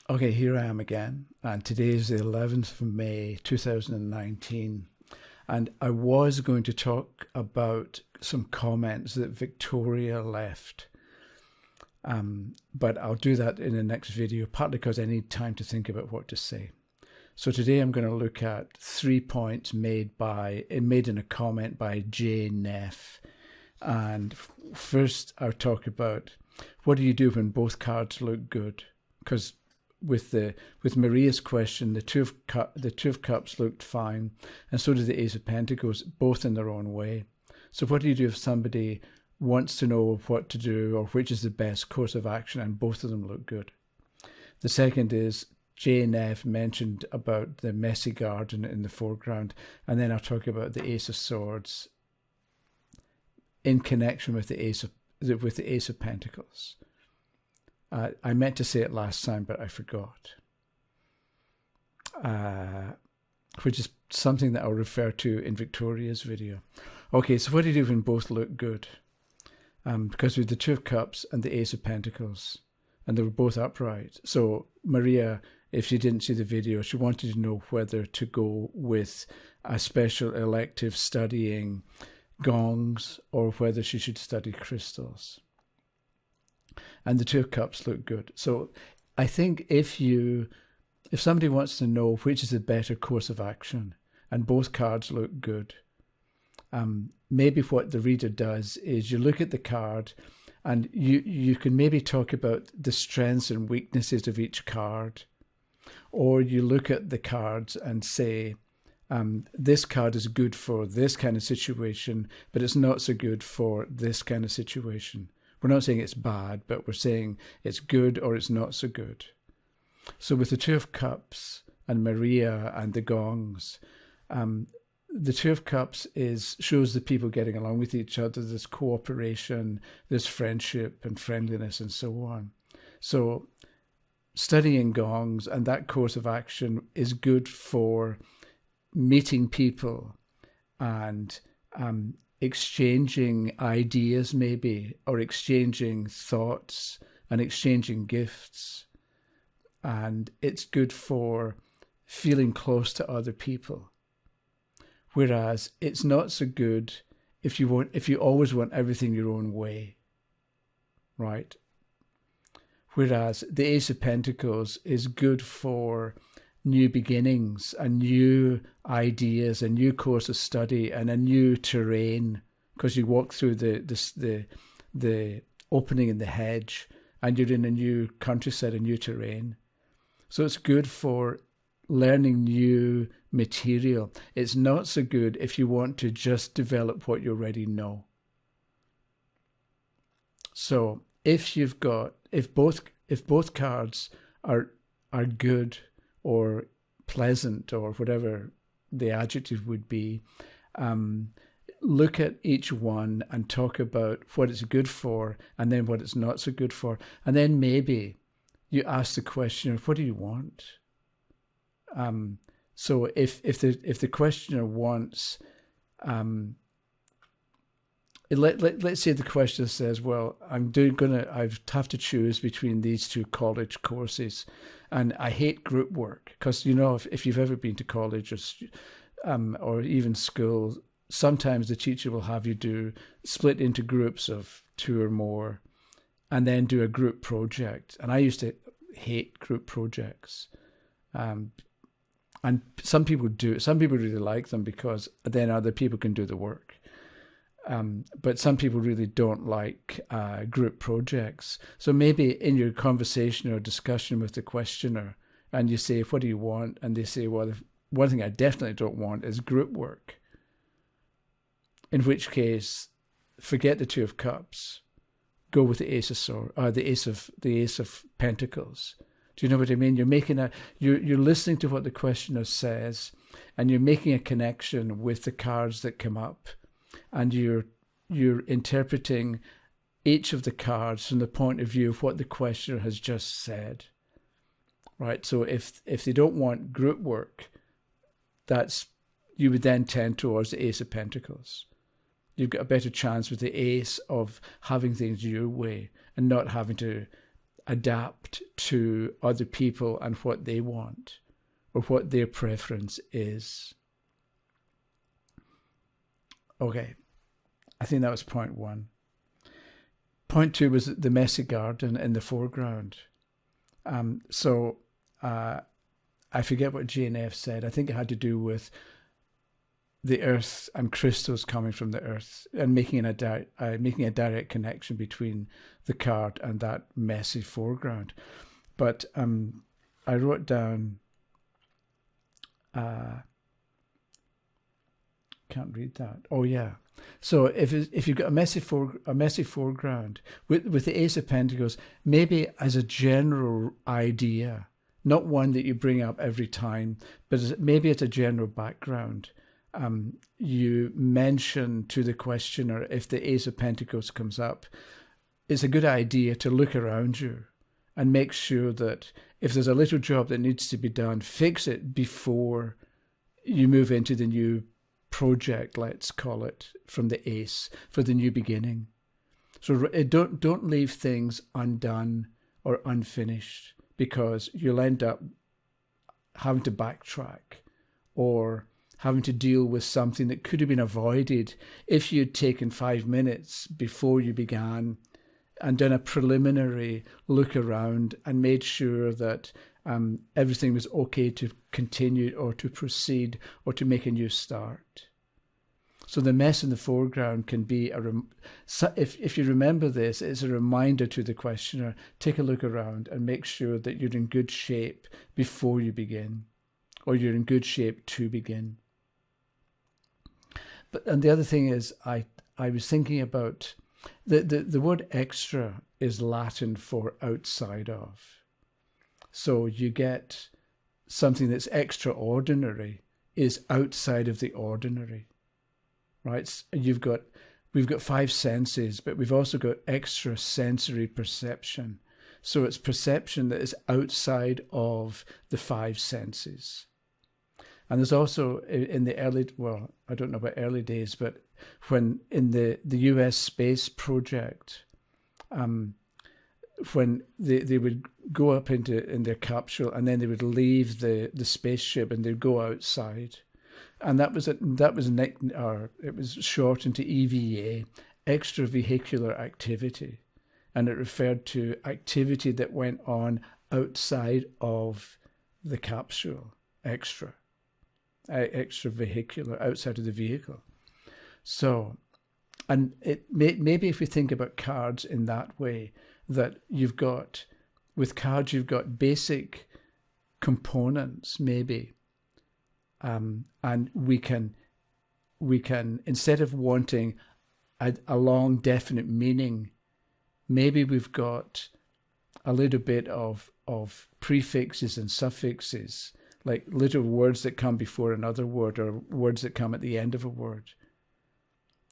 Okay, here I am again, and today is the 11th of May 2019, and I was going to talk about some comments that Victoria left, but I'll do that in the next video, partly because I need time to think about what to say. So today I'm going to look at 3 points made in a comment by J. Neff, and first I'll talk about what do you do when both cards look good, because with Maria's question, the two of Cups looked fine, and so did the Ace of Pentacles, both in their own way. So what do you do if somebody wants to know what to do or which is the best course of action, and both of them look good? The second is J.N.F. mentioned about the messy garden in the foreground, and then I'll talk about the Ace of Swords in connection with the Ace of Pentacles. I meant to say it last time, but I forgot, which is something that I'll refer to in Victoria's video. Okay, so what do you do when both look good? Because with the Two of Cups and the Ace of Pentacles, and they were both upright. So Maria, if she didn't see the video, she wanted to know whether to go with a special elective studying gongs or whether she should study crystals. And the Two of Cups look good. So I think if somebody wants to know which is the better course of action and both cards look good, maybe what the reader does is you look at the card and you can maybe talk about the strengths and weaknesses of each card, or you look at the cards and say, this card is good for this kind of situation, but it's not so good for this kind of situation. We're not saying it's bad, but we're saying it's good or it's not so good. So with the Two of Cups and Maria and the gongs, the Two of Cups shows the people getting along with each other. There's cooperation, there's friendship and friendliness and so on. So studying gongs and that course of action is good for meeting people and exchanging ideas maybe, or exchanging thoughts and exchanging gifts. And it's good for feeling close to other people. Whereas it's not so good if you always want everything your own way, right? Whereas the Ace of Pentacles is good for new beginnings and new ideas, a new course of study and a new terrain, because you walk through the opening in the hedge and you're in a new countryside, a new terrain. So it's good for learning new material. It's not so good if you want to just develop what you already know. So if both cards are good or pleasant or whatever the adjective would be, look at each one and talk about what it's good for and then what it's not so good for. And then maybe you ask the questioner, what do you want? So if the questioner wants, let's say the questioner says, well, I have to choose between these two college courses, and I hate group work, because if you've ever been to college or even school, sometimes the teacher will have you split into groups of 2 or more, and then do a group project. And I used to hate group projects. And some people do it. Some people really like them because then other people can do the work. But some people really don't like group projects. So maybe in your conversation or discussion with the questioner, and you say, what do you want? And they say, well, one thing I definitely don't want is group work. In which case, forget the Two of Cups. Go with the Ace of Swords, the Ace of Pentacles. Do you know what I mean? You're listening to what the questioner says, and you're making a connection with the cards that come up, and you're interpreting each of the cards from the point of view of what the questioner has just said. Right? So if they don't want group work, you would then tend towards the Ace of Pentacles. You've got a better chance with the Ace of having things your way and not having to adapt to other people and what they want or what their preference is. Okay, I think that was point one. Point two was the messy garden in the foreground. I forget what G&F said. I think it had to do with the earth and crystals coming from the earth and making a direct connection between the card and that messy foreground. But I wrote down, can't read that. Oh yeah. So if you've got a messy foreground with the Ace of Pentacles, maybe as a general idea, not one that you bring up every time, but maybe it's a general background. You mention to the questioner, if the Ace of Pentacles comes up, it's a good idea to look around you and make sure that if there's a little job that needs to be done, fix it before you move into the new project, let's call it, from the Ace, for the new beginning. So don't leave things undone or unfinished, because you'll end up having to backtrack or having to deal with something that could have been avoided if you'd taken 5 minutes before you began and done a preliminary look around and made sure that everything was okay to continue or to proceed or to make a new start. So the mess in the foreground can be if you remember this, it's a reminder to the questioner, take a look around and make sure that you're in good shape before you begin, or you're in good shape to begin. And the other thing is, I was thinking about the word extra is Latin for outside of. So you get something that's extraordinary is outside of the ordinary. Right? We've got 5 senses, but we've also got extra sensory perception. So it's perception that is outside of the 5 senses. And there's also in the early, well, I don't know about early days, but when in the US space project, when they would go up in their capsule and then they would leave the spaceship and they'd go outside. And it was shortened to EVA, extravehicular activity, and it referred to activity that went on outside of the capsule, extravehicular, outside of the vehicle. So, and maybe if we think about cards in that way, that with cards you've got basic components, maybe. And we can instead of wanting a long definite meaning, maybe we've got a little bit of prefixes and suffixes, like little words that come before another word or words that come at the end of a word.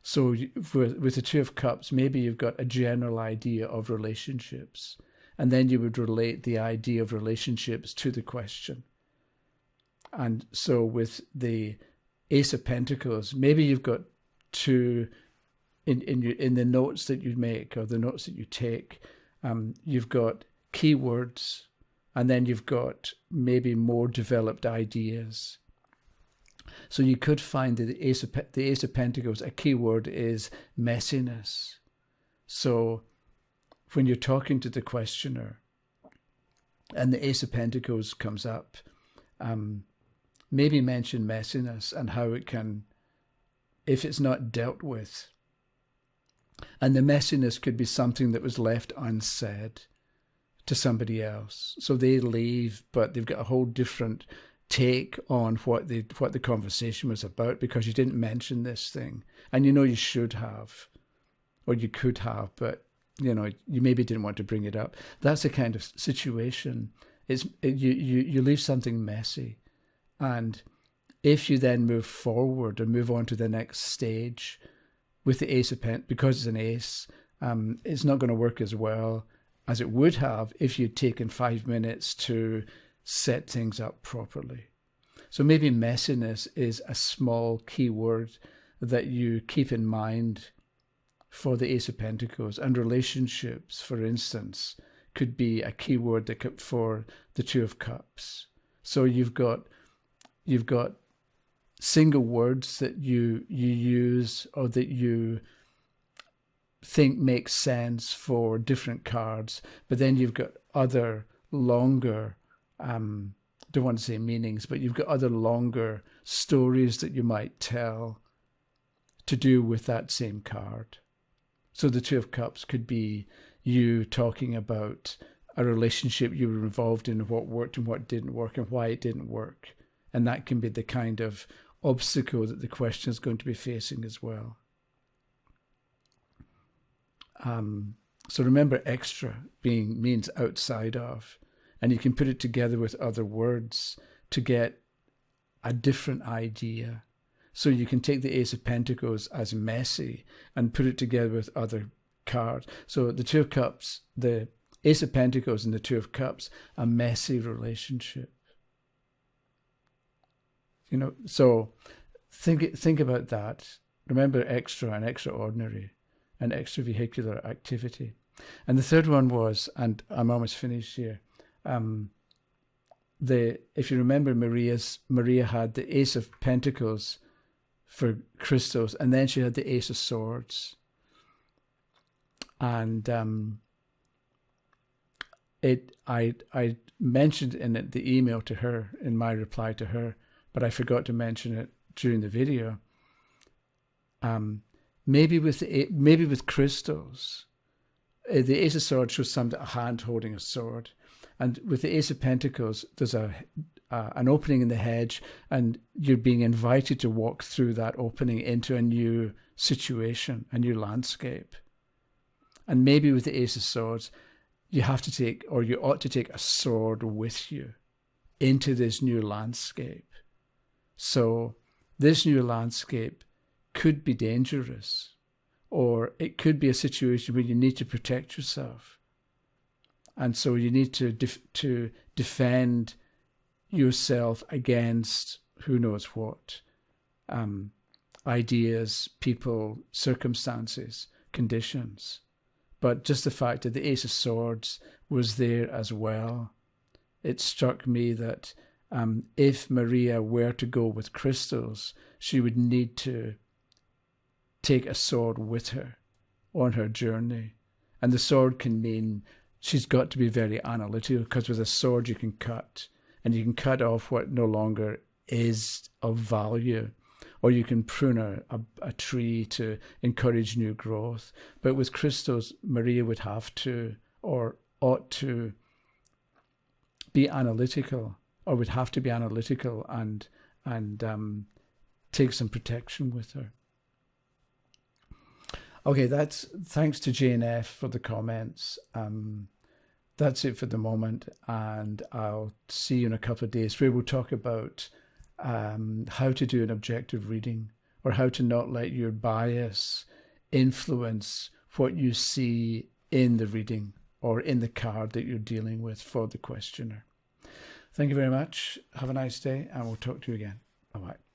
So with the Two of Cups, maybe you've got a general idea of relationships, and then you would relate the idea of relationships to the question. And so with the Ace of Pentacles, maybe you've got 2 in the notes that you make or the notes that you take. You've got keywords, and then you've got maybe more developed ideas. So you could find that the Ace of Pentacles, a keyword is messiness. So when you're talking to the questioner and the Ace of Pentacles comes up, maybe mention messiness and how it can, if it's not dealt with. And the messiness could be something that was left unsaid to somebody else. So they leave, but they've got a whole different take on what the conversation was about because you didn't mention this thing. And you should have, or you could have, but you maybe didn't want to bring it up. That's the kind of situation. You leave something messy. And if you then move forward and move on to the next stage with the Ace of Pentacles, because it's an ace, it's not going to work as well as it would have if you'd taken 5 minutes to set things up properly. So maybe messiness is a small keyword that you keep in mind for the Ace of Pentacles. And relationships, for instance, could be a keyword for the Two of Cups. So you've got single words that you use or that you think make sense for different cards, but then you've got other longer, don't want to say meanings, but you've got other longer stories that you might tell to do with that same card. So the Two of Cups could be you talking about a relationship you were involved in, what worked and what didn't work and why it didn't work. And that can be the kind of obstacle that the question is going to be facing as well. So remember, extra means outside of, and you can put it together with other words to get a different idea. So you can take the Ace of Pentacles as messy and put it together with other cards. So the Two of Cups, the Ace of Pentacles and the Two of Cups, a messy relationship. You know, so think about that. Remember extra and extraordinary and extravehicular activity. And the third one was, and I'm almost finished here, if you remember, Maria had the Ace of Pentacles for crystals, and then she had the Ace of Swords. And I mentioned in the email to her, in my reply to her, but I forgot to mention it during the video. Maybe with crystals, the Ace of Swords shows a hand holding a sword, and with the Ace of Pentacles, there's an opening in the hedge, and you're being invited to walk through that opening into a new situation, a new landscape. And maybe with the Ace of Swords, you have to take, or you ought to take, a sword with you into this new landscape. So this new landscape could be dangerous, or it could be a situation where you need to protect yourself. And so you need to defend yourself against who knows what, ideas, people, circumstances, conditions. But just the fact that the Ace of Swords was there as well, it struck me that if Maria were to go with crystals, she would need to take a sword with her on her journey. And the sword can mean she's got to be very analytical, because with a sword you can cut, and you can cut off what no longer is of value, or you can prune a tree to encourage new growth. But with crystals, Maria would have to, or ought to, be analytical, or would have to be analytical and take some protection with her. Okay, thanks to Jane F for the comments. That's it for the moment, and I'll see you in a couple of days where we'll talk about how to do an objective reading, or how to not let your bias influence what you see in the reading or in the card that you're dealing with for the questioner. Thank you very much. Have a nice day, and we'll talk to you again. Bye-bye.